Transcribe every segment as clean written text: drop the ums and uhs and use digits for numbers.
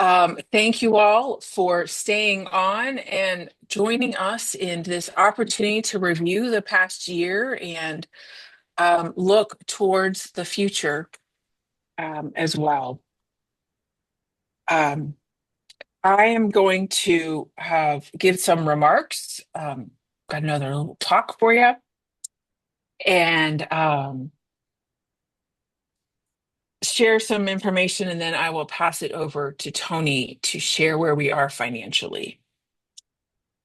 Thank you all for staying on and joining us in this opportunity to review the past year and look towards the future as well. Um, I am going to give some remarks. Got another little talk for you, and share some information, and then I will pass it over to Tony to share where we are financially.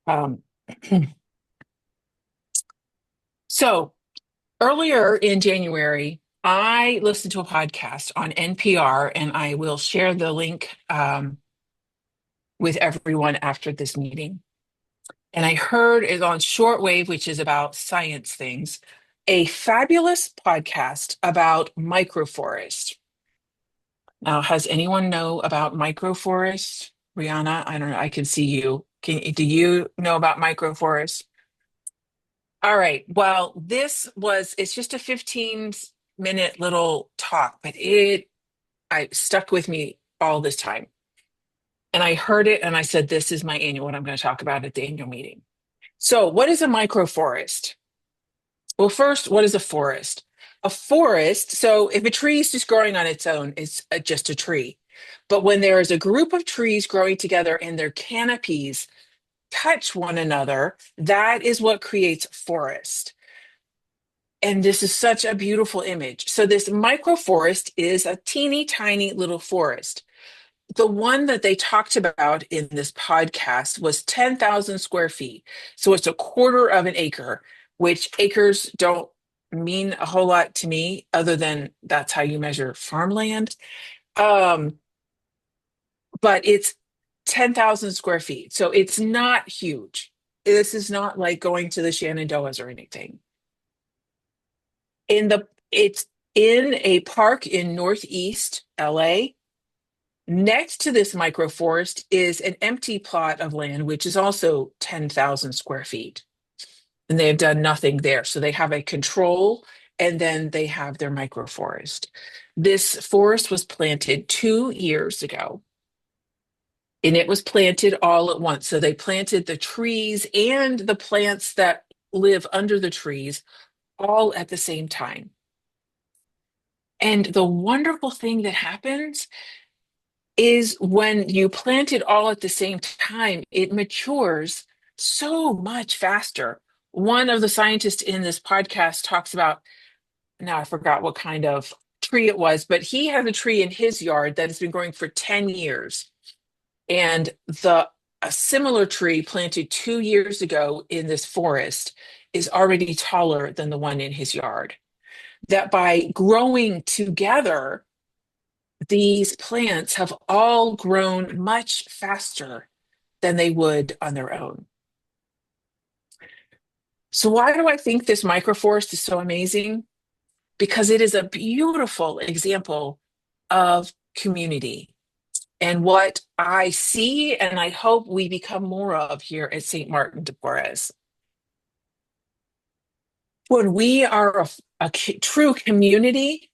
Um, so earlier in January, I listened to a podcast on NPR, and I will share the link with everyone after this meeting. And I heard it on shortwave, which is about science things, a fabulous podcast about microforest. Now, has anyone know about microforest? Rihanna, I don't know. I can see you. Do you know about microforest? All right. Well, it's just a 15-minute little talk, but I stuck with me all this time. And I heard it and I said, this is my annual, what I'm going to talk about at the annual meeting. So what is a microforest? Well, first, what is a forest? A forest, so if a tree is just growing on its own, it's just a tree. But when there is a group of trees growing together and their canopies touch one another, that is what creates forest. And this is such a beautiful image. So this microforest is a teeny tiny little forest. The one that they talked about in this podcast was 10,000 square feet. So it's a quarter of an acre, which acres don't mean a whole lot to me, other than that's how you measure farmland. Um, but it's 10,000 square feet. So it's not huge. This is not like going to the Shenandoahs or anything. It's in a park in Northeast LA. Next to this microforest is an empty plot of land, which is also 10,000 square feet. And they have done nothing there. So they have a control and then they have their microforest. This forest was planted 2 years ago and it was planted all at once. So they planted the trees and the plants that live under the trees all at the same time. And the wonderful thing that happens is when you plant it all at the same time, it matures so much faster. One of the scientists in this podcast talks about, now I forgot what kind of tree it was, but he has a tree in his yard that has been growing for 10 years. And a similar tree planted 2 years ago in this forest is already taller than the one in his yard. That by growing together, these plants have all grown much faster than they would on their own. So why do I think this microforest is so amazing? Because it is a beautiful example of community and what I see and I hope we become more of here at St. Martin de Porres. When we are a true community,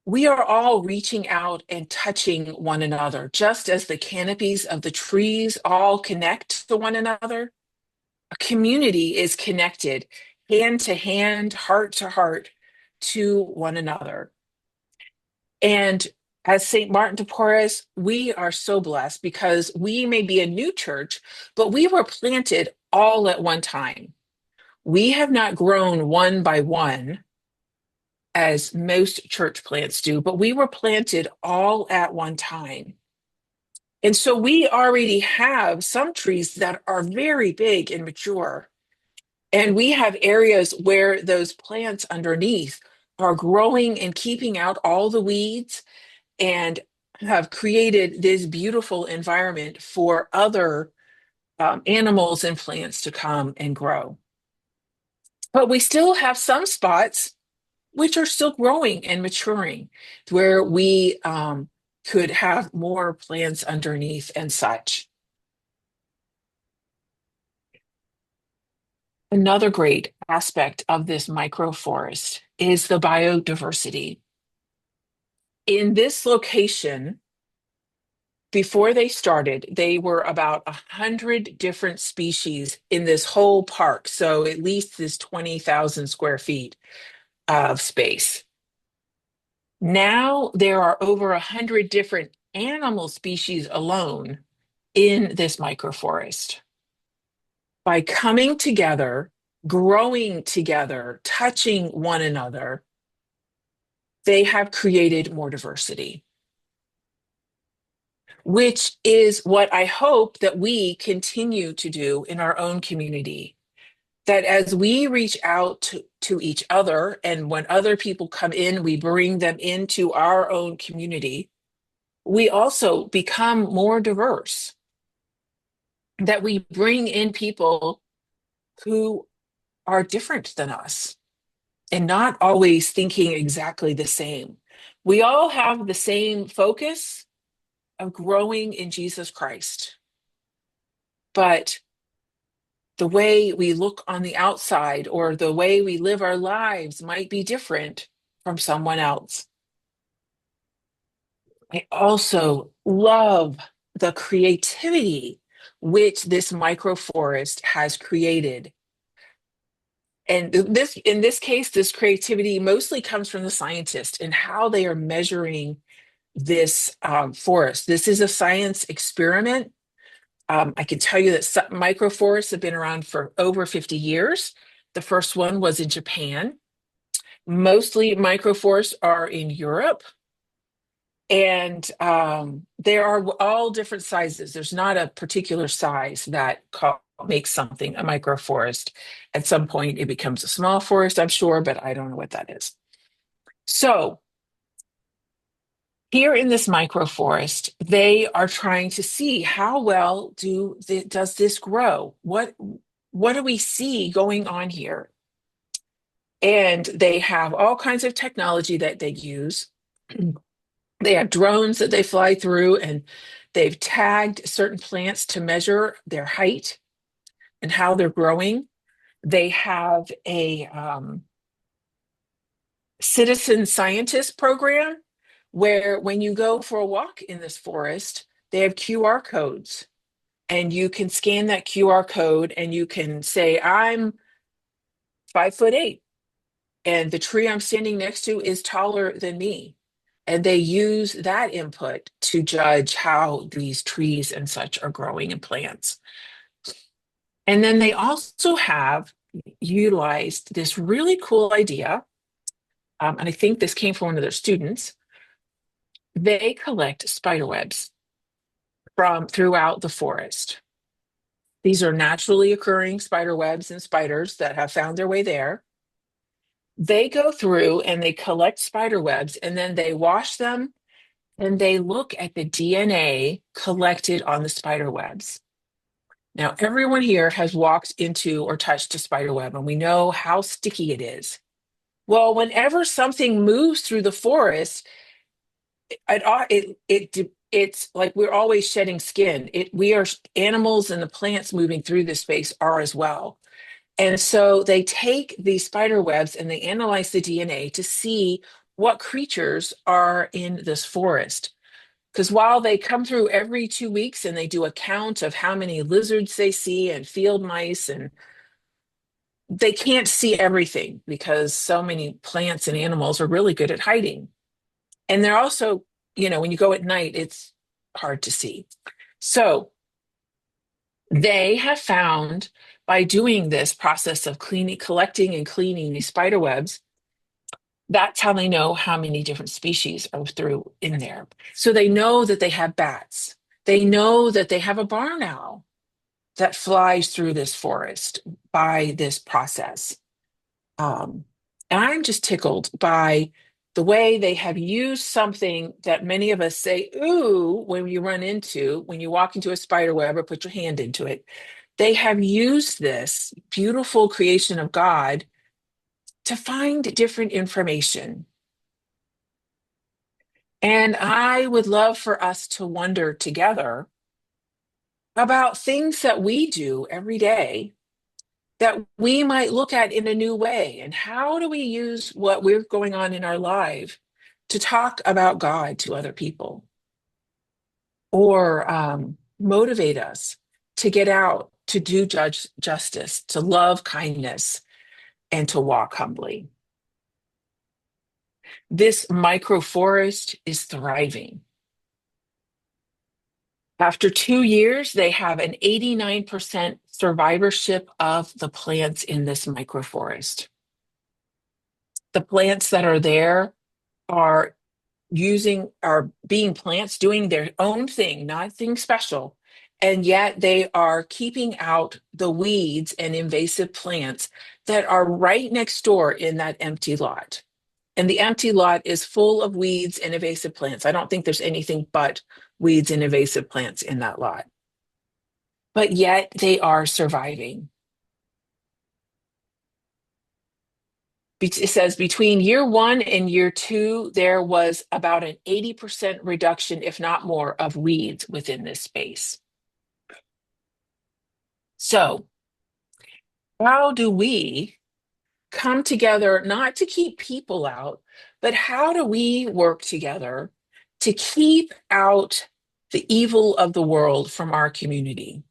we are all reaching out and touching one another, just as the canopies of the trees all connect to one another. A community is connected hand to hand, heart to heart to one another. And as St. Martin de Porres, we are so blessed because we may be a new church, but we were planted all at one time. We have not grown one by one as most church plants do, but we were planted all at one time. And so we already have some trees that are very big and mature. And we have areas where those plants underneath are growing and keeping out all the weeds and have created this beautiful environment for other animals and plants to come and grow. But we still have some spots which are still growing and maturing, where we could have more plants underneath and such. Another great aspect of this microforest is the biodiversity. In this location, before they started, they were about 100 different species in this whole park. So at least this 20,000 square feet of space. Now there are over 100 different animal species alone in this microforest. By coming together, growing together, touching one another, they have created more diversity, which is what I hope that we continue to do in our own community. That as we reach out to each other, and when other people come in, we bring them into our own community, we also become more diverse. That we bring in people who are different than us and not always thinking exactly the same. We all have the same focus of growing in Jesus Christ, but the way we look on the outside or the way we live our lives might be different from someone else. I also love the creativity which this microforest has created. And this, in this case, this creativity mostly comes from the scientists and how they are measuring this forest. This is a science experiment. I can tell you that microforests have been around for over 50 years. The first one was in Japan. Mostly microforests are in Europe. And there are all different sizes. There's not a particular size that makes something a microforest. At some point, it becomes a small forest, I'm sure, but I don't know what that is. So here in this microforest, they are trying to see how well does this grow? What do we see going on here? And they have all kinds of technology that they use. They have drones that they fly through, and they've tagged certain plants to measure their height and how they're growing. They have a citizen scientist program where when you go for a walk in this forest, they have QR codes, and you can scan that QR code and you can say, I'm 5'8", and the tree I'm standing next to is taller than me. And they use that input to judge how these trees and such are growing in plants. And then they also have utilized this really cool idea, and I think this came from one of their students. They collect spider webs from throughout the forest. These are naturally occurring spider webs and spiders that have found their way there. They go through and they collect spider webs, and then they wash them, and they look at the DNA collected on the spider webs. Now, everyone here has walked into or touched a spider web, and we know how sticky it is. Well, whenever something moves through the forest, it's like we're always shedding skin. We are animals, and the plants moving through this space are as well. And so they take these spider webs and they analyze the DNA to see what creatures are in this forest. Because while they come through every 2 weeks and they do a count of how many lizards they see and field mice, and they can't see everything because so many plants and animals are really good at hiding. And they're also, when you go at night, it's hard to see. So they have found, by doing this process of collecting and cleaning these spider webs, that's how they know how many different species are through in there. So they know that they have bats. They know that they have a barn owl that flies through this forest by this process. And I'm just tickled by the way they have used something that many of us say, ooh, when you walk into a spider web or put your hand into it. They have used this beautiful creation of God to find different information. And I would love for us to wonder together about things that we do every day that we might look at in a new way. And how do we use what we're going on in our life to talk about God to other people? or motivate us to get out, to do justice, to love kindness, and to walk humbly. This microforest is thriving. After 2 years, they have an 89% survivorship of the plants in this microforest. The plants that are there are are being plants doing their own thing, nothing special. And yet they are keeping out the weeds and invasive plants that are right next door in that empty lot. And the empty lot is full of weeds and invasive plants. I don't think there's anything but weeds and invasive plants in that lot. But yet they are surviving. It says between year 1 and year 2, there was about an 80% reduction, if not more, of weeds within this space. So, how do we come together not to keep people out, but how do we work together to keep out the evil of the world from our community?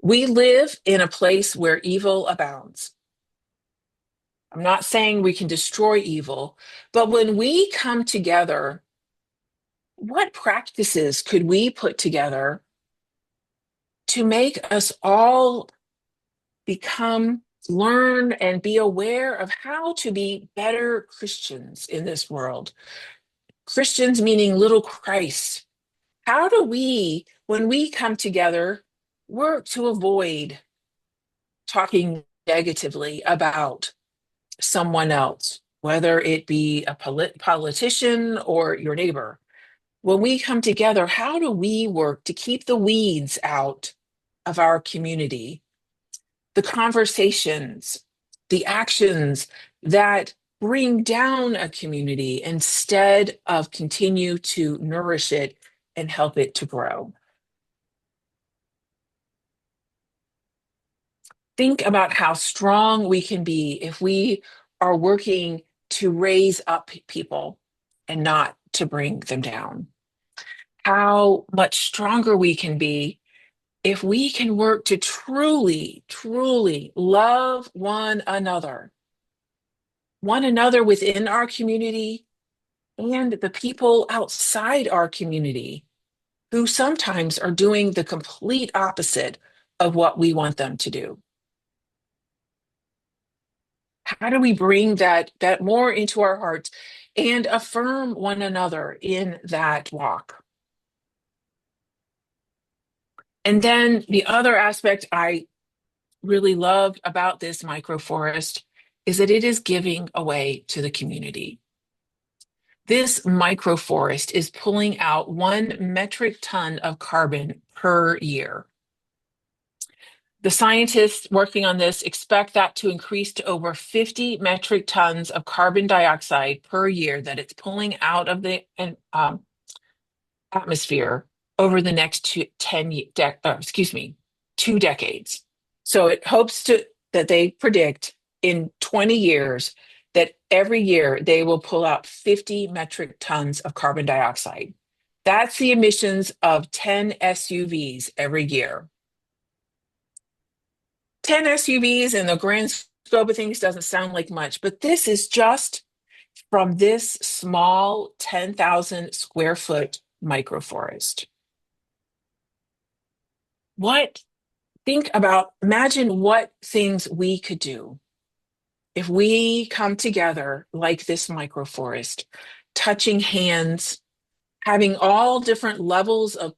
We live in a place where evil abounds. I'm not saying we can destroy evil, but when we come together, what practices could we put together to make us all learn and be aware of how to be better Christians in this world? Christians meaning little Christ. How do we, when we come together, work to avoid talking negatively about someone else, whether it be a politician or your neighbor? When we come together, how do we work to keep the weeds out of our community? The conversations, the actions that bring down a community instead of continue to nourish it and help it to grow. Think about how strong we can be if we are working to raise up people and not to bring them down. How much stronger we can be if we can work to truly, truly love one another within our community and the people outside our community who sometimes are doing the complete opposite of what we want them to do. How do we bring that more into our hearts and affirm one another in that walk? And then the other aspect I really love about this microforest is that it is giving away to the community. This microforest is pulling out 1 metric ton of carbon per year. The scientists working on this expect that to increase to over 50 metric tons of carbon dioxide per year that it's pulling out of the atmosphere over the next 2 decades. So it hopes that they predict in 20 years that every year they will pull out 50 metric tons of carbon dioxide. That's the emissions of 10 SUVs every year. 10 SUVs in the grand scope of things doesn't sound like much, but this is just from this small 10,000 square foot microforest. Imagine what things we could do if we come together like this microforest, touching hands, having all different levels of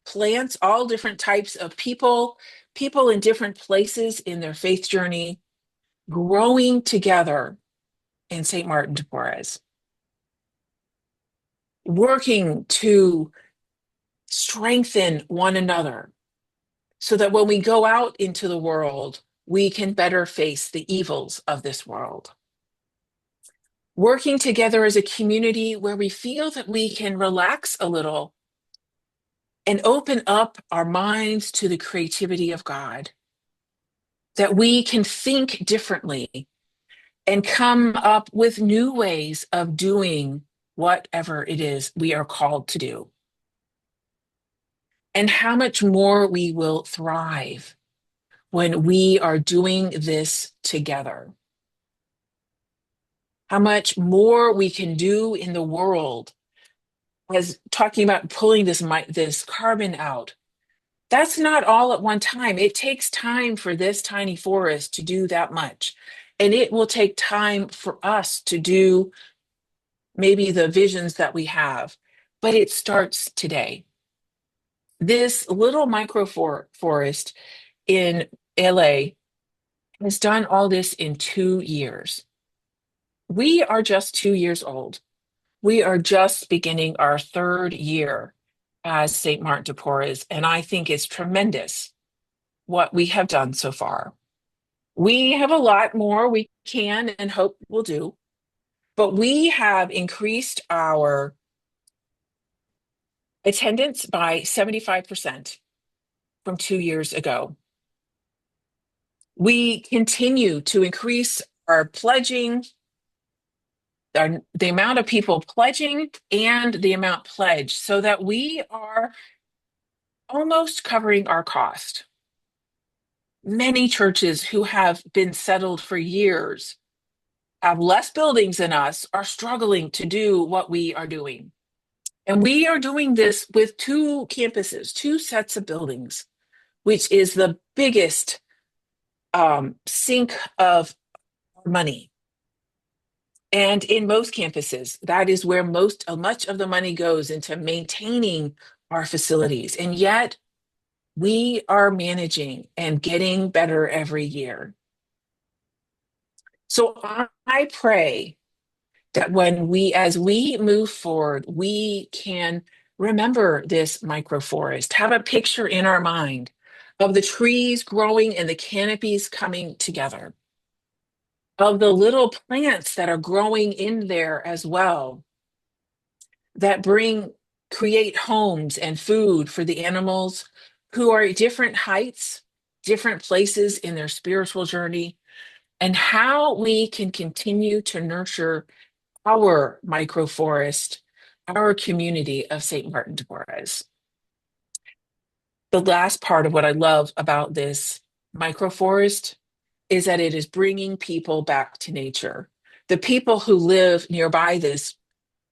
plants, all different types of people in different places in their faith journey, growing together in St. Martin de Porres, working to strengthen one another so that when we go out into the world, we can better face the evils of this world. Working together as a community where we feel that we can relax a little and open up our minds to the creativity of God, that we can think differently and come up with new ways of doing whatever it is we are called to do. and how much more we will thrive when we are doing this together. How much more we can do in the world as talking about pulling this carbon out. That's not all at one time. It takes time for this tiny forest to do that much. And it will take time for us to do maybe the visions that we have, but it starts today. This little forest in LA has done all this in 2 years. We are just 2 years old. We are just beginning our third year as St. Martin de Porres, and I think it's tremendous what we have done so far. We have a lot more we can and hope we'll do, but we have increased our attendance by 75% from 2 years ago. We continue to increase our pledging, the amount of people pledging and the amount pledged, so that we are almost covering our cost. Many churches who have been settled for years, have less buildings than us, are struggling to do what we are doing. And we are doing this with 2 campuses, 2 sets of buildings, which is the biggest sink of money. And in most campuses, that is where much of the money goes into maintaining our facilities. And yet we are managing and getting better every year. So I pray that as we move forward, we can remember this microforest, have a picture in our mind of the trees growing and the canopies coming together, of the little plants that are growing in there as well, that create homes and food for the animals who are at different heights, different places in their spiritual journey, and how we can continue to nurture our microforest, our community of St. Martin de Porres. The last part of what I love about this microforest is that it is bringing people back to nature. The people who live nearby this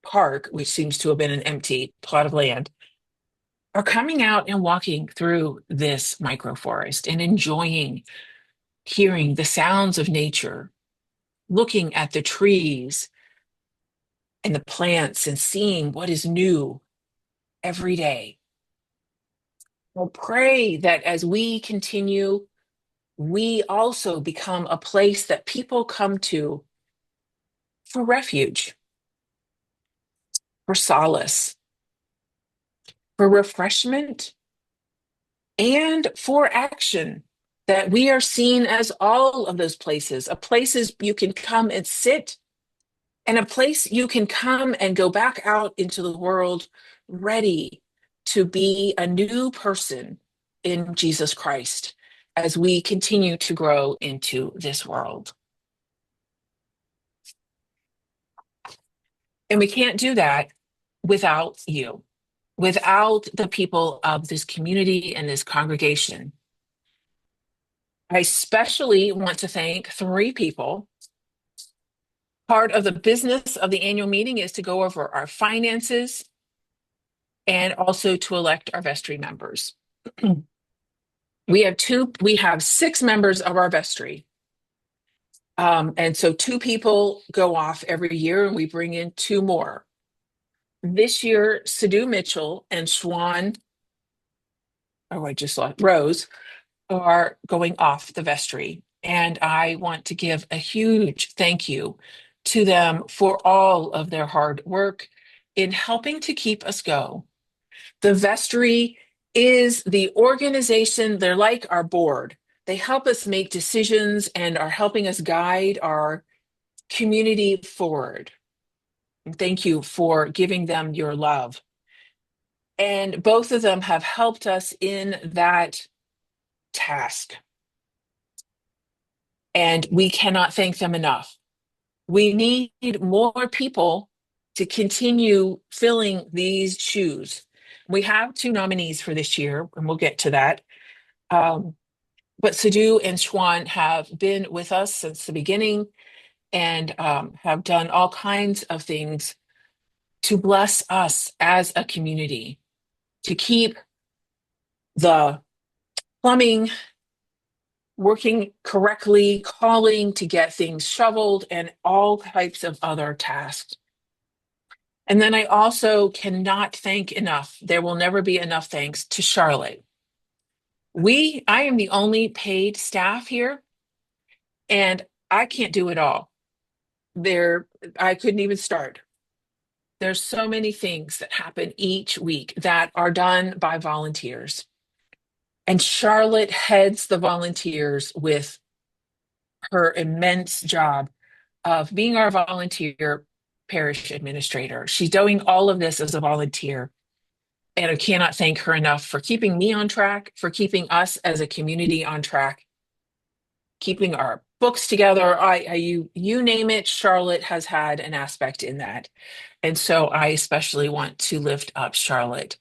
park, which seems to have been an empty plot of land, are coming out and walking through this microforest and enjoying hearing the sounds of nature, looking at the trees and the plants and seeing what is new every day. We'll pray that as we continue, we also become a place that people come to for refuge, for solace, for refreshment, and for action. That we are seen as all of those places, a places you can come and sit, and a place you can come and go back out into the world ready to be a new person in Jesus Christ as we continue to grow into this world. And we can't do that without you, without the people of this community and this congregation. I especially want to thank 3 people. Part of the business of the annual meeting is to go over our finances and also to elect our vestry members. We have 6 members of our vestry. And so 2 people go off every year and we bring in 2 more. This year, Sadhu Mitchell and Rose are going off the vestry. And I want to give a huge thank you to them for all of their hard work in helping to keep us go. The vestry is the organization, they're like our board. They help us make decisions and are helping us guide our community forward. And thank you for giving them your love. And both of them have helped us in that task. And we cannot thank them enough. We need more people to continue filling these shoes. We have two nominees for this year, and we'll get to that. Um, but Sadhu and Schwan have been with us since the beginning and have done all kinds of things to bless us as a community, to keep the plumbing working correctly, calling to get things shoveled, and all types of other tasks. And then I also cannot thank enough. There will never be enough thanks to Charlotte. I am the only paid staff here, and I can't do it all. I couldn't even start. There's so many things that happen each week that are done by volunteers. And Charlotte heads the volunteers with her immense job of being our volunteer parish administrator. She's doing all of this as a volunteer. And I cannot thank her enough for keeping me on track, for keeping us as a community on track, keeping our books together. You name it, Charlotte has had an aspect in that. And so I especially want to lift up Charlotte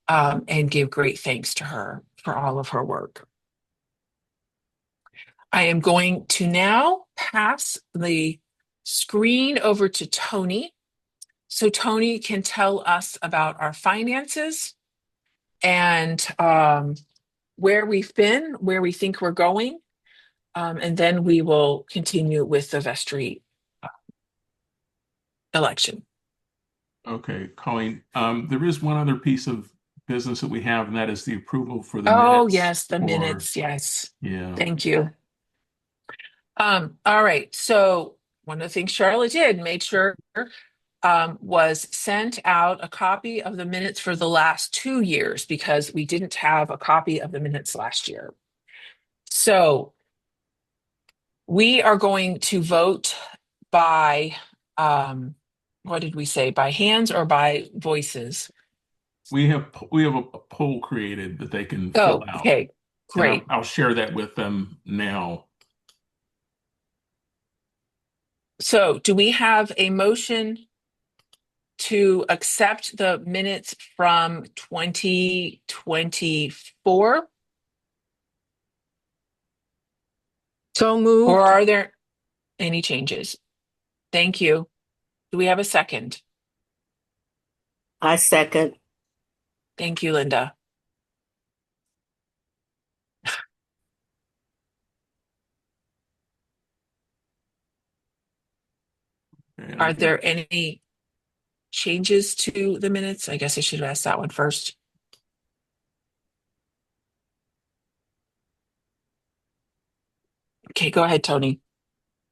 and give great thanks to her for all of her work. I am going to now pass the screen over to Tony so Tony can tell us about our finances and where we've been, where we think we're going, and then we will continue with the vestry election. Okay, Colleen, there is one other piece of business that we have, and that is the approval for the Oh, minutes yes, the for, minutes. Yes. yeah. Thank you. All right. So one of the things Charlotte did, made sure was sent out a copy of the minutes for the last 2 years because we didn't have a copy of the minutes last year. So we are going to vote by, what did we say, by hands or by voices? We have a poll created that they can fill Oh, out, okay, and great. I'll share that with them now. So do we have a motion to accept the minutes from 2024? So Or moved. are there any changes? Thank you. Do we have a second? I second. Thank you, Linda. And Are there any changes to the minutes? I guess I should have asked that one first. Okay, go ahead, Tony.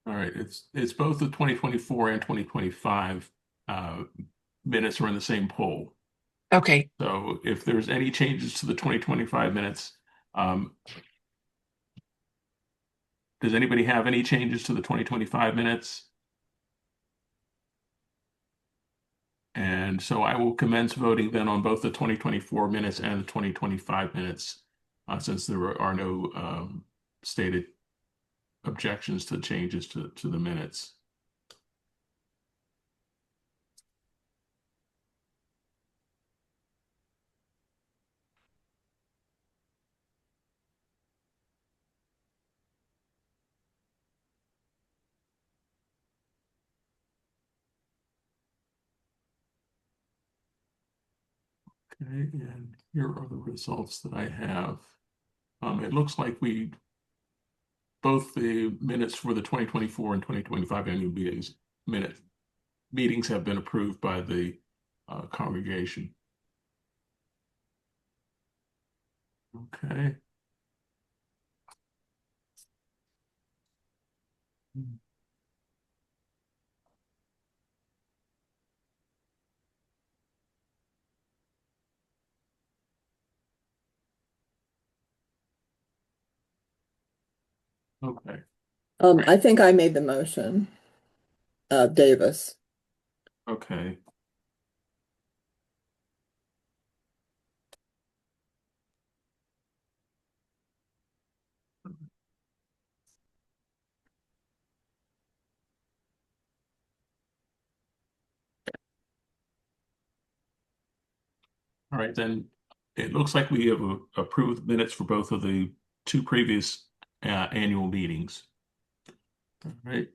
all right, it's both the 2024 and 2025 minutes are in the same poll. Okay. So if there's any changes to the 2025 minutes, does anybody have any changes to the 2025 minutes? And so I will commence voting then on both the 2024 minutes and the 2025 minutes, since there are no stated objections to changes to the minutes. Okay, and here are the results that I have. It looks like both the minutes for the 2024 and 2025 annual meetings have been approved by the congregation. Okay. Okay. I think I made the motion, Davis. Okay. All right, then it looks like we have approved minutes for both of the two previous annual meetings. All right.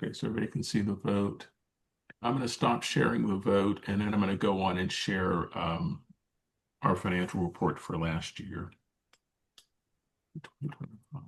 Okay, so everybody can see the vote. I'm going to stop sharing the vote, and then I'm going to go on and share our financial report for last year. 2025.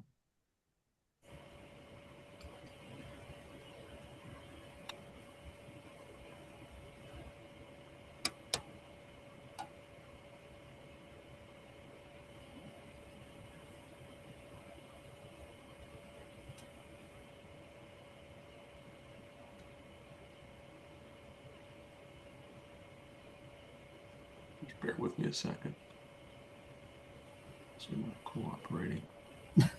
Just bear with me a second. So we're not cooperating. There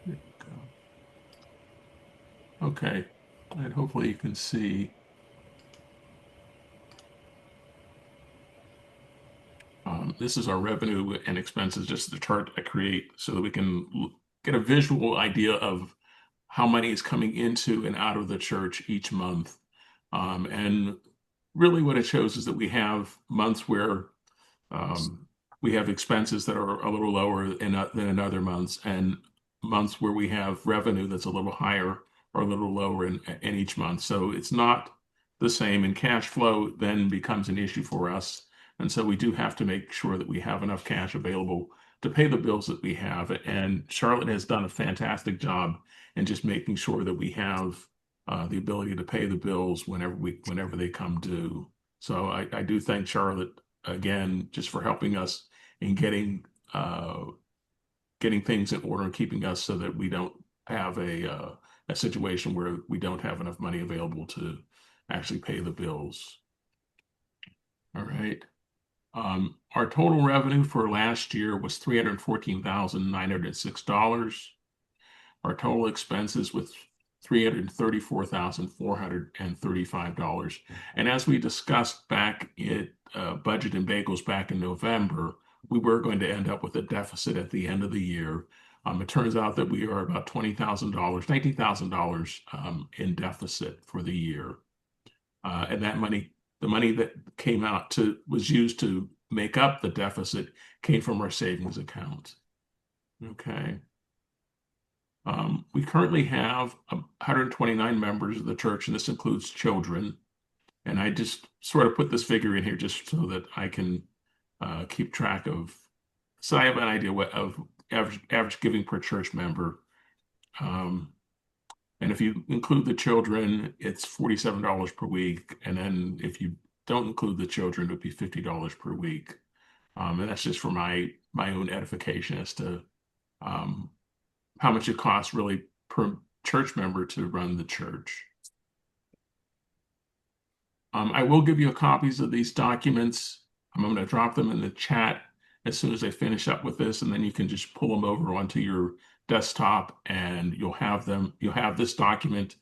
we go. Okay, and hopefully you can see. This is our revenue and expenses, just the chart I create so that we can get a visual idea of how money is coming into and out of the church each month. And really what it shows is that we have months where we have expenses that are a little lower than in other months, and months where we have revenue that's a little higher or a little lower in each month. So it's not the same, and cash flow then becomes an issue for us. And so we do have to make sure that we have enough cash available to pay the bills that we have. And Charlotte has done a fantastic job in just making sure that we have the ability to pay the bills whenever they come due. So I do thank Charlotte again just for helping us in getting things in order and keeping us so that we don't have a situation where we don't have enough money available to actually pay the bills. All right. Our total revenue for last year was $314,906. Our total expenses was $334,435. And as we discussed back at Budget and Bagels back in November, we were going to end up with a deficit at the end of the year. It turns out that we are about $20,000, $19,000 in deficit for the year. And that money, the money that came out was used to make up the deficit, came from our savings account. Okay. We currently have 129 members of the church, and this includes children. And I just sort of put this figure in here just so that I can keep track of, so I have an idea of average giving per church member. And if you include the children, it's $47 per week. And then if you don't include the children, it would be $50 per week. And that's just for my own edification as to how much it costs really per church member to run the church. I will give you copies of these documents. I'm going to drop them in the chat as soon as I finish up with this, and then you can just pull them over onto your desktop and you'll have them. You'll have this document,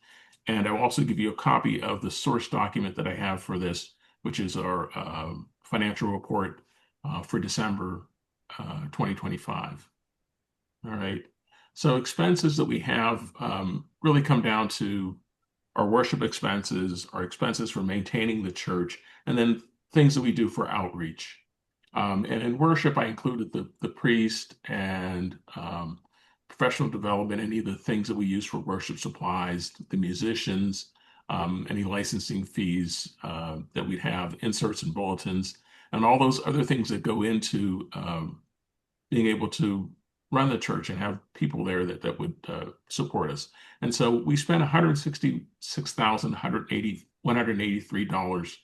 and I'll also give you a copy of the source document that I have for this, which is our financial report for December 2025. All right. So expenses that we have really come down to our worship expenses, our expenses for maintaining the church, and then things that we do for outreach. And in worship, I included the priest and professional development, any of the things that we use for worship supplies, the musicians, any licensing fees that we'd have, inserts and bulletins, and all those other things that go into being able to run the church and have people there that would support us. And so we spent $163,183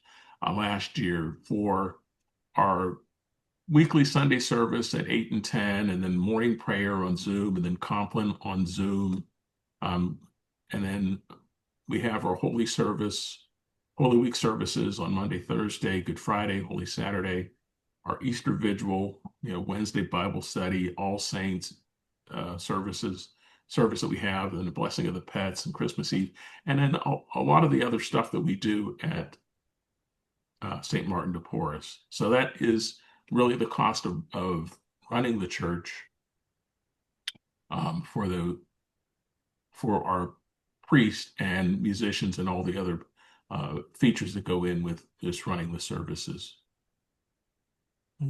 last year for our weekly Sunday service at 8 and 10, and then morning prayer on Zoom, and then Compline on Zoom. And then we have our Holy Week services on Monday, Thursday, Good Friday, Holy Saturday, our Easter Vigil, Wednesday Bible study, All Saints service that we have, and the blessing of the pets and Christmas Eve. And then a lot of the other stuff that we do at St. Martin de Porres. So that is really the cost of running the church for our priests and musicians and all the other features that go in with just running the services.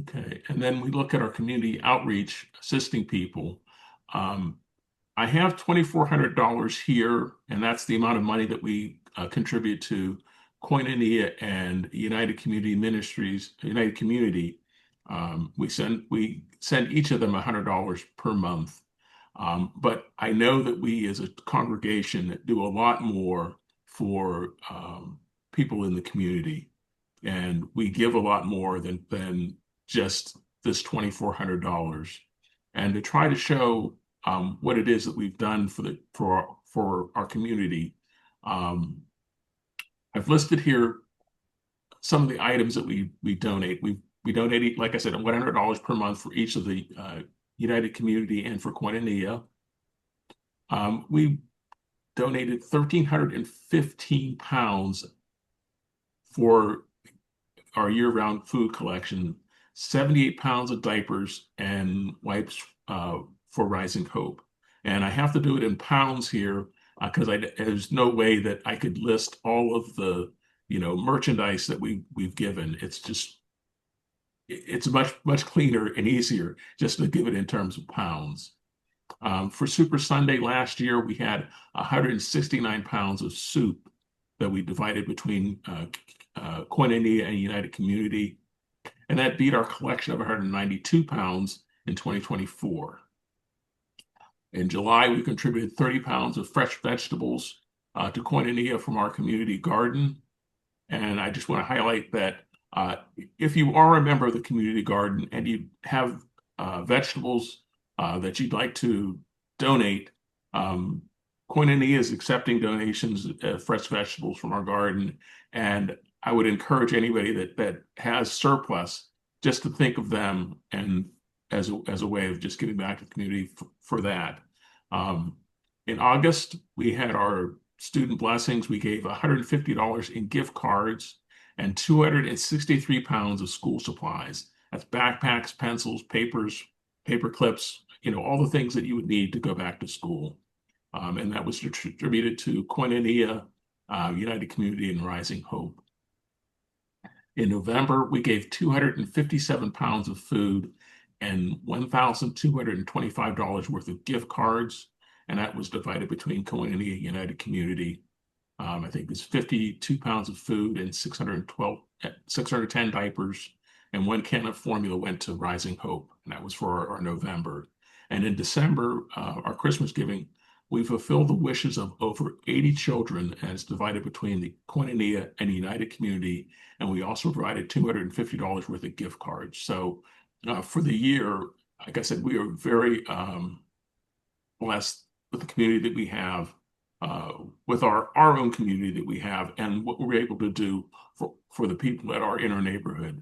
Okay, and then we look at our community outreach, assisting people. I have $2,400 here, and that's the amount of money that we contribute to Koinonia and United Community Ministries, United Community. We send each of them $100 per month. But I know that we as a congregation do a lot more for people in the community, and we give a lot more than just this $2,400. And to try to show what it is that we've done for our community, I've listed here some of the items that we donate. We donate, like I said, $100 per month for each of the United Community and for Koinonia. We donated 1,315 pounds for our year-round food collection, 78 pounds of diapers and wipes for Rising Hope. And I have to do it in pounds here because there's no way that I could list all of the merchandise that we've given. It's much cleaner and easier just to give it in terms of pounds. For Super Sunday last year, we had 169 pounds of soup that we divided between Koinonia and United Community, and that beat our collection of 192 pounds in 2024. In July, we contributed 30 pounds of fresh vegetables to Koinonia from our community garden. And I just want to highlight that if you are a member of the community garden and you have vegetables that you'd like to donate, Koinonia is accepting donations of fresh vegetables from our garden. And I would encourage anybody that has surplus just to think of them and as a way of just giving back to the community for that. In August, we had our student blessings. We gave $150 in gift cards and 263 pounds of school supplies. That's backpacks, pencils, papers, paper clips, all the things that you would need to go back to school. And that was distributed to Koinonia, United Community, and Rising Hope. In November, we gave 257 pounds of food and $1,225 worth of gift cards, and that was divided between Koinonia, United Community. I think it's 52 pounds of food and 610 diapers, and 1 can of formula went to Rising Hope, and that was for our November. And in December, our Christmas giving, we fulfilled the wishes of over 80 children, and it's divided between the Koinonia and United Community, and we also provided $250 worth of gift cards. So for the year, like I said, we are very blessed with the community that we have, with our own community that we have, and what we're able to do for the people that are in our neighborhood.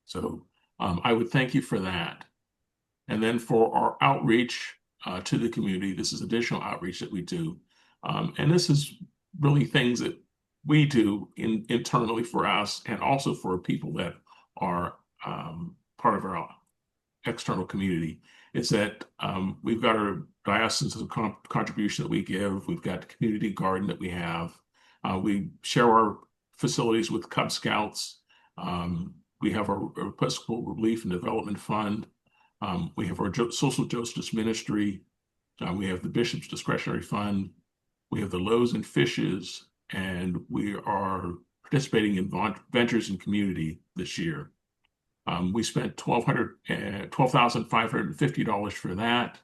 So I would thank you for that. And then for our outreach to the community, this is additional outreach that we do. And this is really things that we do internally for us and also for people that are part of our external community. Is that we've got our diocesan contribution that we give. We've got the community garden that we have. We share our facilities with Cub Scouts. We have our Episcopal Relief and Development Fund. We have our Social Justice Ministry. We have the Bishop's Discretionary Fund. We have the Loaves and Fishes, and we are participating in Ventures in Community this year. We spent $12,550 for that.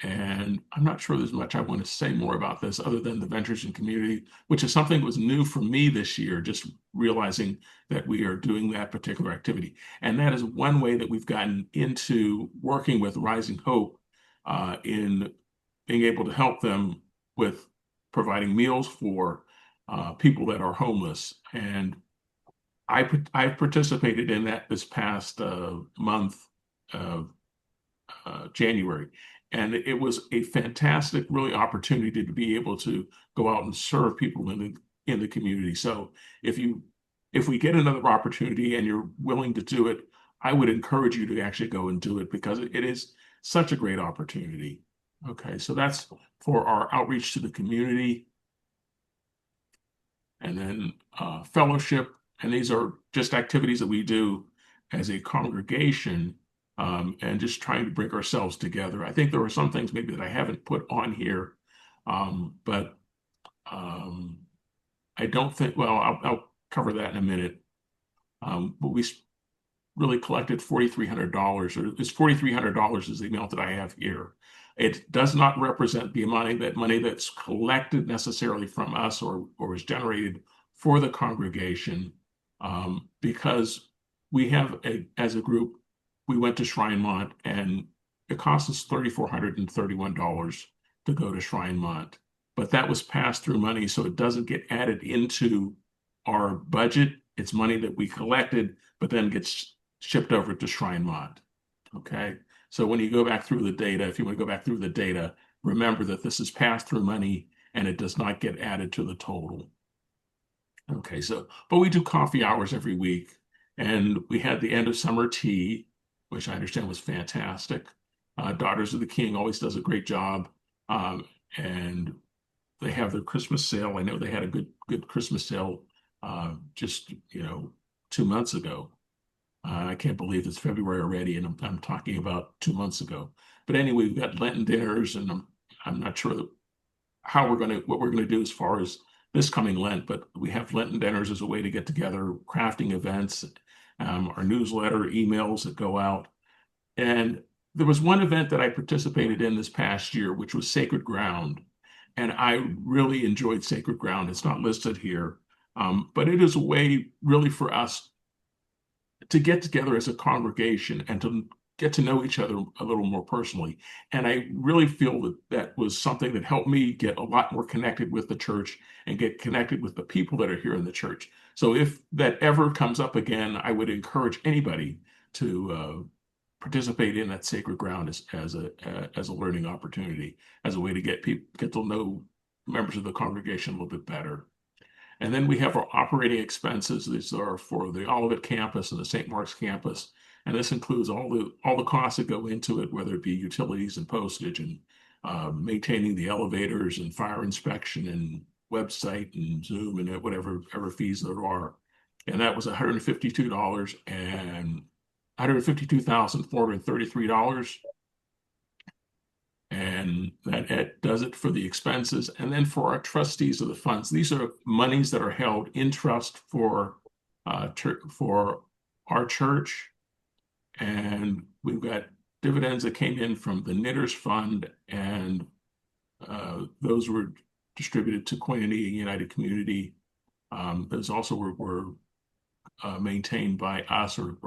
And I'm not sure there's much I want to say more about this other than the Ventures in Community, which is something that was new for me this year, just realizing that we are doing that particular activity. And that is one way that we've gotten into working with Rising Hope in being able to help them with providing meals for people that are homeless. And I participated in that this past month of January. And it was a fantastic, really, opportunity to be able to go out and serve people in in the community. So if we get another opportunity and you're willing to do it, I would encourage you to actually go and do it because it is such a great opportunity. Okay, so that's for our outreach to the community. And then fellowship, and these are just activities that we do as a congregation, and just trying to bring ourselves together. I think there are some things maybe that I haven't put on here, but I don't think, well, I'll cover that in a minute. But we really collected $4,300, or this $4,300 is the amount that I have here. It does not represent the money that's collected necessarily from us or is generated for the congregation, because we have as a group, we went to Shrinemont and it cost us $3,431 to go to Shrinemont, but that was pass-through money, so it doesn't get added into our budget. It's money that we collected, but then gets shipped over to Shrinemont. Okay, so when you go back through the data, if you want to go back through the data, remember that this is pass-through money and it does not get added to the total. Okay, so, but we do coffee hours every week, and we had the end of summer tea, which I understand was fantastic. Daughters of the King always does a great job, and they have their Christmas sale. I know they had a good Christmas sale just 2 months ago. I can't believe it's February already, and I'm talking about 2 months ago. But anyway, we've got Lenten dinners, and I'm not sure what we're gonna do as far as this coming Lent, but we have Lenten dinners as a way to get together, crafting events, our newsletter, emails that go out. And there was one event that I participated in this past year, which was Sacred Ground. And I really enjoyed Sacred Ground. It's not listed here, but it is a way really for us to get together as a congregation and to get to know each other a little more personally. And I really feel that that was something that helped me get a lot more connected with the church and get connected with the people that are here in the church. So if that ever comes up again, I would encourage anybody to participate in that Sacred Ground as a learning opportunity, as a way to get to know members of the congregation a little bit better. And then we have our operating expenses. These are for the Olivet campus and the St. Mark's campus. And this includes all the costs that go into it, whether it be utilities and postage and maintaining the elevators and fire inspection and website and Zoom and whatever fees there are. And that was $152 and $152,433. And that does it for the expenses. And then for our trustees of the funds, these are monies that are held in trust for our church. And we've got dividends that came in from the Knitters Fund, and those were distributed to Koinonia United Community. Those also were maintained by us or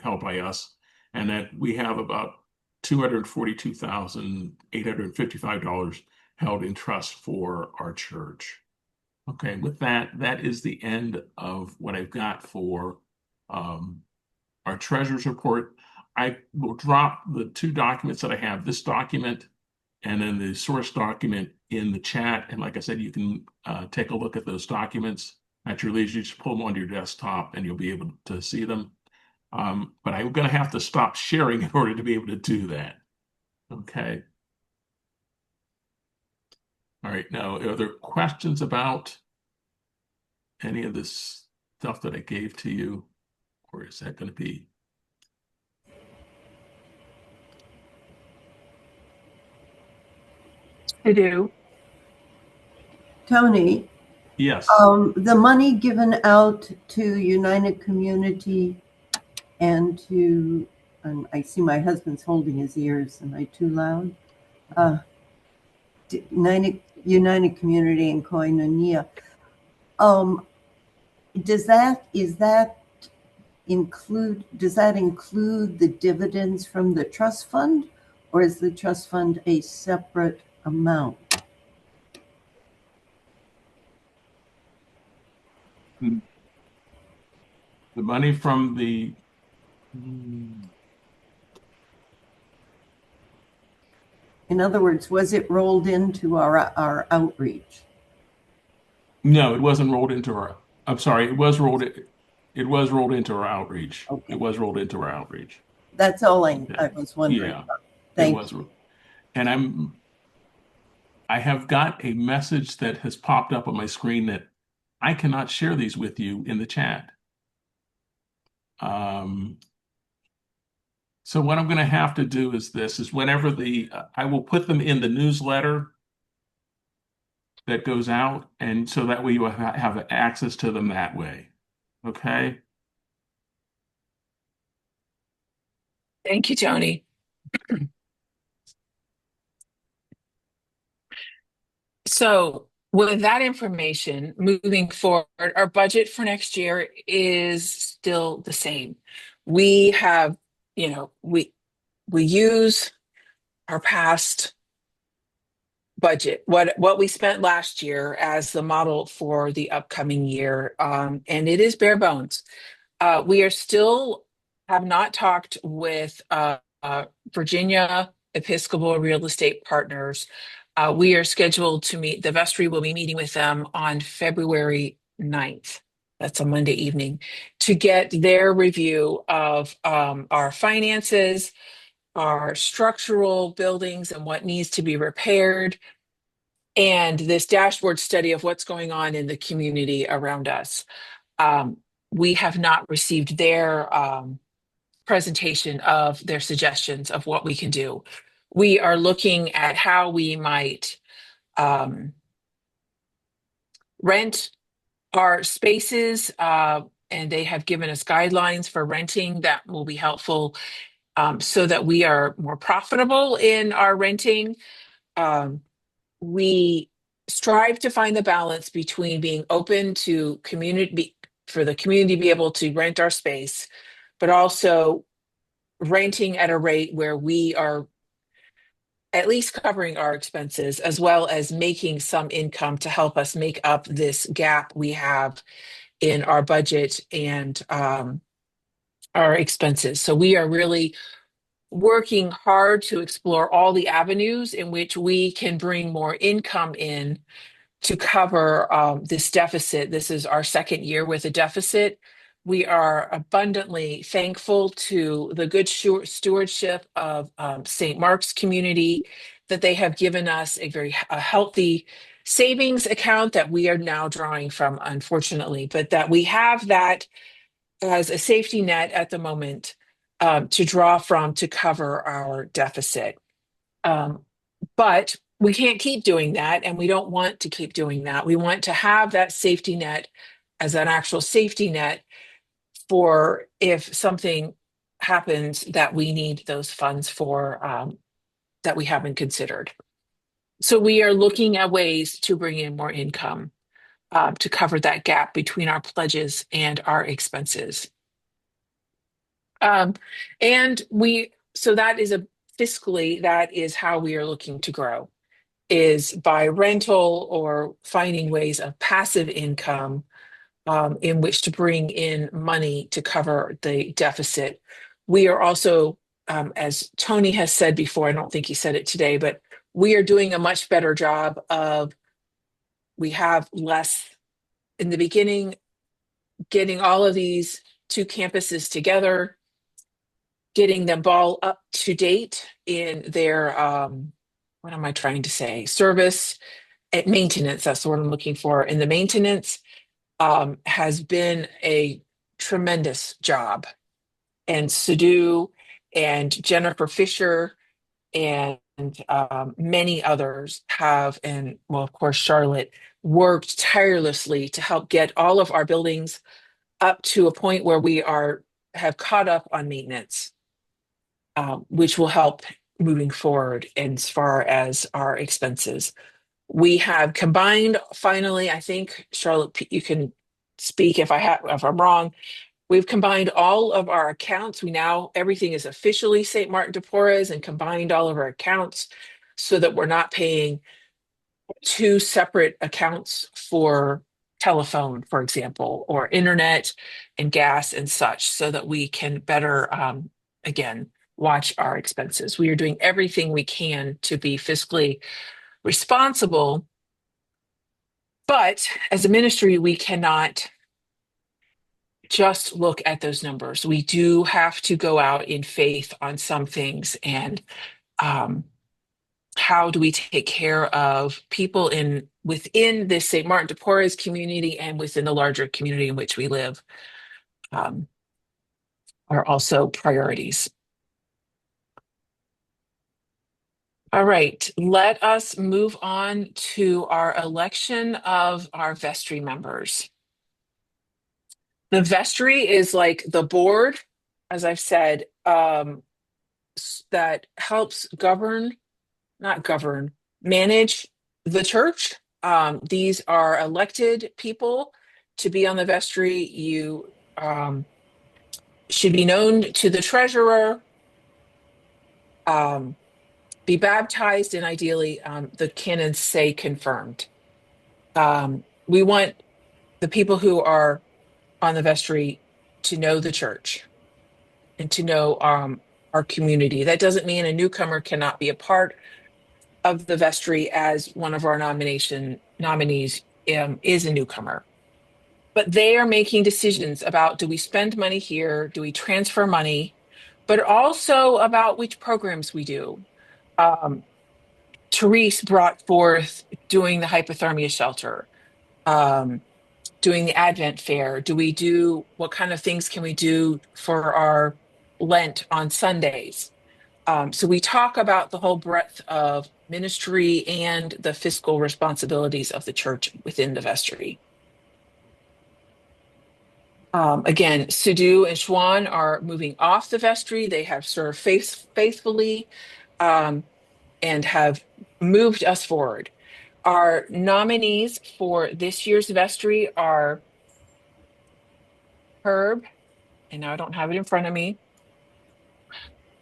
held by us, and that we have about $242,855 held in trust for our church. Okay, with that is the end of what I've got for our treasurer's report. I will drop the two documents that I have, this document and then the source document, in the chat. And like I said, you can take a look at those documents at your leisure. Just pull them onto your desktop and you'll be able to see them. But I'm going to have to stop sharing in order to be able to do that. Okay. All right. Now, are there questions about any of this stuff that I gave to you? Or is that going to be? I do. Tony, Yes. the money given out to United Community and to, I see my husband's holding his ears. Am I too loud? United Community and Koinonia. Does that include the dividends from the trust fund, or is the trust fund a separate amount? The money from the In other words, was it rolled into our outreach? No, it wasn't rolled into our, I'm sorry, it was rolled into our outreach. It Okay, was rolled into our outreach. that's all I Okay. was wondering Yeah, about. it Thank was. you. And I have got a message that has popped up on my screen that I cannot share these with you in the chat. Um, so what I'm going to have to do is this, is whenever I will put them in the newsletter that goes out, and so that way you have access to them that way. Okay? Thank you, Tony. So, with that information, moving forward, our budget for next year is still the same. We have, we use our past budget, what we spent last year as the model for the upcoming year, and it is bare bones. We are still have not talked with Virginia Episcopal Real Estate Partners. We are scheduled to meet, the vestry will be meeting with them on February 9th. That's a Monday evening, to get their review of our finances, our structural buildings, and what needs to be repaired, and this dashboard study of what's going on in the community around us. Um, we have not received their presentation of their suggestions of what we can do. We are looking at how we might rent our spaces, and they have given us guidelines for renting that will be helpful, so that we are more profitable in our renting. Um, we strive to find the balance between being open to community, for the community to be able to rent our space, but also renting at a rate where we are at least covering our expenses, as well as making some income to help us make up this gap we have in our budget and our expenses. So we are really working hard to explore all the avenues in which we can bring more income in to cover this deficit. This is our second year with a deficit. We are abundantly thankful to the good stewardship of St. Mark's community, that they have given us a healthy savings account that we are now drawing from, unfortunately, but that we have that as a safety net at the moment, to draw from to cover our deficit. Um, but we can't keep doing that, and we don't want to keep doing that. We want to have that safety net as an actual safety net for if something happens that we need those funds for, that we haven't considered. So we are looking at ways to bring in more income, to cover that gap between our pledges and our expenses. And so that is fiscally, that is how we are looking to grow, is by rental or finding ways of passive income, in which to bring in money to cover the deficit. We are also, as Tony has said before, I don't think he said it today, but we are doing a much better job of, we have less in the beginning, getting all of these two campuses together, getting them all up to date in their, what am I trying to say? Service at maintenance. That's the word I'm looking for. And the maintenance has been a tremendous job. And Sadhu and Jennifer Fisher and many others have, and well, of course, Charlotte worked tirelessly to help get all of our buildings up to a point where we have caught up on maintenance, which will help moving forward as far as our expenses. We have combined, finally, I think, Charlotte, you can speak if I'm wrong. We've combined all of our accounts. Everything is officially St. Martin de Porres, and combined all of our accounts so that we're not paying two separate accounts for telephone, for example, or internet and gas and such, so that we can better, again, watch our expenses. We are doing everything we can to be fiscally responsible, But as a ministry, we cannot just look at those numbers. We do have to go out in faith on some things. And how do we take care of people within this St. Martin de Porres community and within the larger community in which we live, um, are also priorities. All right, let us move on to our election of our vestry members. The vestry is like the board, as I've said, that helps manage the church. These are elected people to be on the vestry. You should be known to the treasurer, be baptized, and ideally, the canons say confirmed. We want the people who are on the vestry to know the church and to know our community. That doesn't mean a newcomer cannot be a part of the vestry, as one of our nominees is a newcomer. But they are making decisions about, do we spend money here? Do we transfer money? But also about which programs we do. Therese brought forth doing the hypothermia shelter, doing the Advent fair. What kind of things can we do for our Lent on Sundays? So we talk about the whole breadth of ministry and the fiscal responsibilities of the church within the vestry. Again, Sidhu and Schwan are moving off the vestry. They have served faithfully, and have moved us forward. Our nominees for this year's vestry are Herb, and now I don't have it in front of me.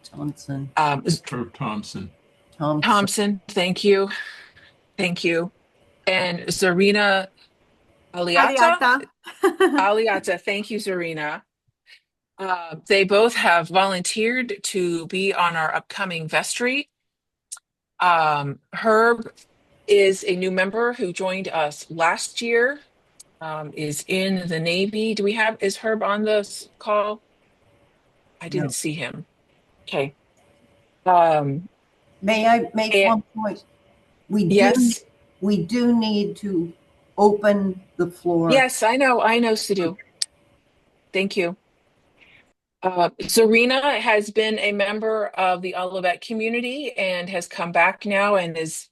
Thompson. Herb Thompson. Thompson, thank you. Thank you. And Zarina Aliata. Aliata, thank you, Zarina. They both have volunteered to be on our upcoming vestry. Herb is a new member who joined us last year, is in the Navy. Is Herb on this call? I didn't No. see him. Okay. May I make one point? Yes. We do need to open the floor. Yes, I know, Sidhu. Thank you. Zarina has been a member of the Olivet community and has come back now and is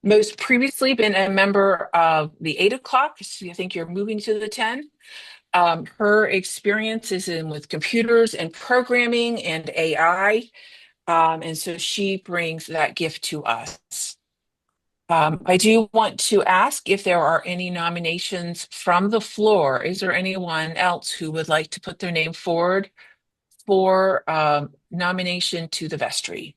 most previously been a member of the 8 o'clock. So I think you're moving to the 10. Her experience is with computers and programming and AI. And so she brings that gift to us. I do want to ask if there are any nominations from the floor. Is there anyone else who would like to put their name forward for nomination to the vestry?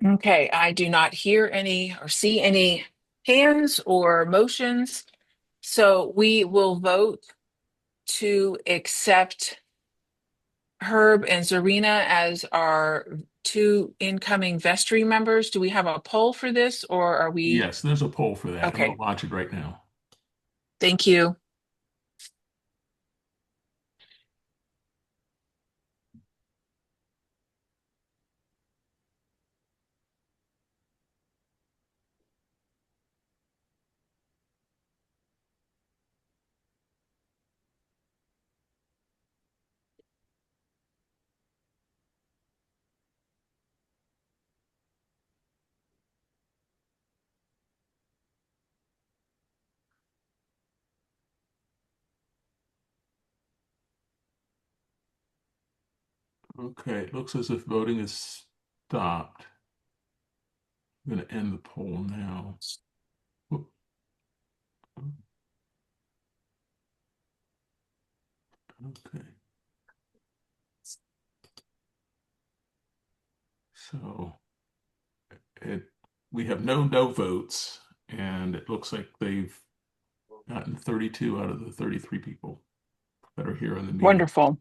Okay, I do not hear any or see any hands or motions. So we will vote to accept Herb and Zarina as our two incoming vestry members. Do we have a poll for this, or are we? Yes, there's a poll for that. Okay. I'll launch it right now. Thank you. Okay, it looks as if voting is stopped. I'm going to end the poll now. Okay. So we have no votes, and it looks like they've gotten 32 out of the 33 people that are here in the meeting. Wonderful.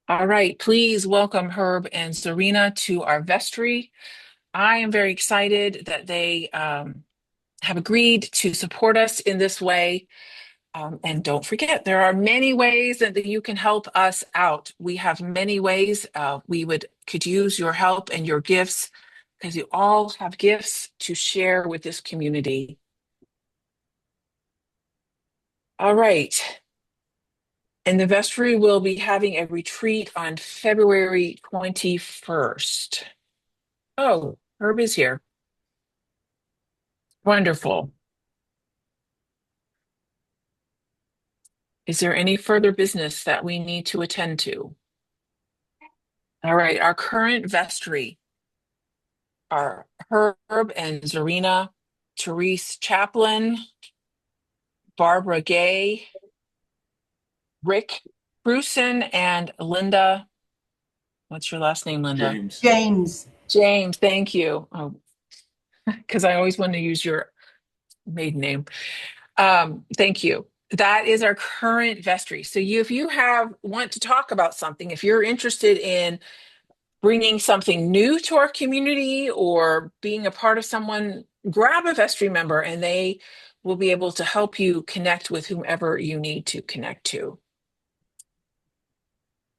All right, please welcome Herb and Zarina to our vestry. I am very excited that they have agreed to support us in this way. And don't forget, there are many ways that you can help us out. We have many ways. We could use your help and your gifts, because you all have gifts to share with this community. All right. And the vestry will be having a retreat on February 21st. Oh, Herb is here. Wonderful. Is there any further business that we need to attend to? All right, our current vestry are Herb and Zarina, Therese Chaplin, Barbara Gay, Rick Bruson, and Linda. What's your last name, Linda? James. James, thank you. Oh, because I always want to use your maiden name. Thank you. That is our current vestry. So if you want to talk about something, if you're interested in bringing something new to our community or being a part of someone, grab a vestry member and they will be able to help you connect with whomever you need to connect to.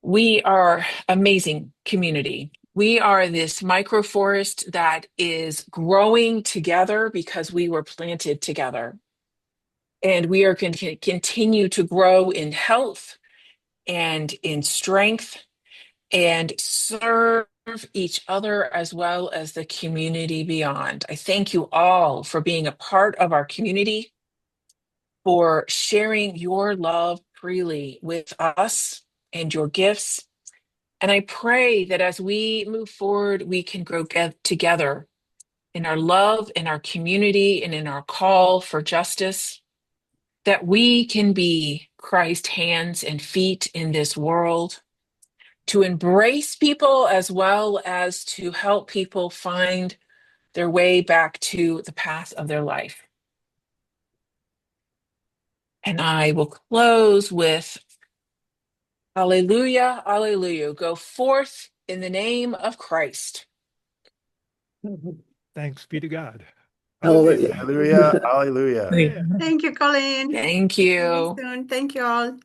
We are amazing community. We are this microforest that is growing together because we were planted together. And we are going to continue to grow in health and in strength and serve each other as well as the community beyond. I thank you all for being a part of our community, for sharing your love freely with us and your gifts. And I pray that as we move forward, we can grow together in our love, in our community, and in our call for justice, that we can be Christ's hands and feet in this world, to embrace people as well as to help people find their way back to the path of their life. And I will close with Alleluia, Alleluia. Go forth in the name of Christ. Thanks be to God. Hallelujah. Hallelujah. Hallelujah. Yeah. Thank you, Colleen. Thank See you you. soon. Thank you all.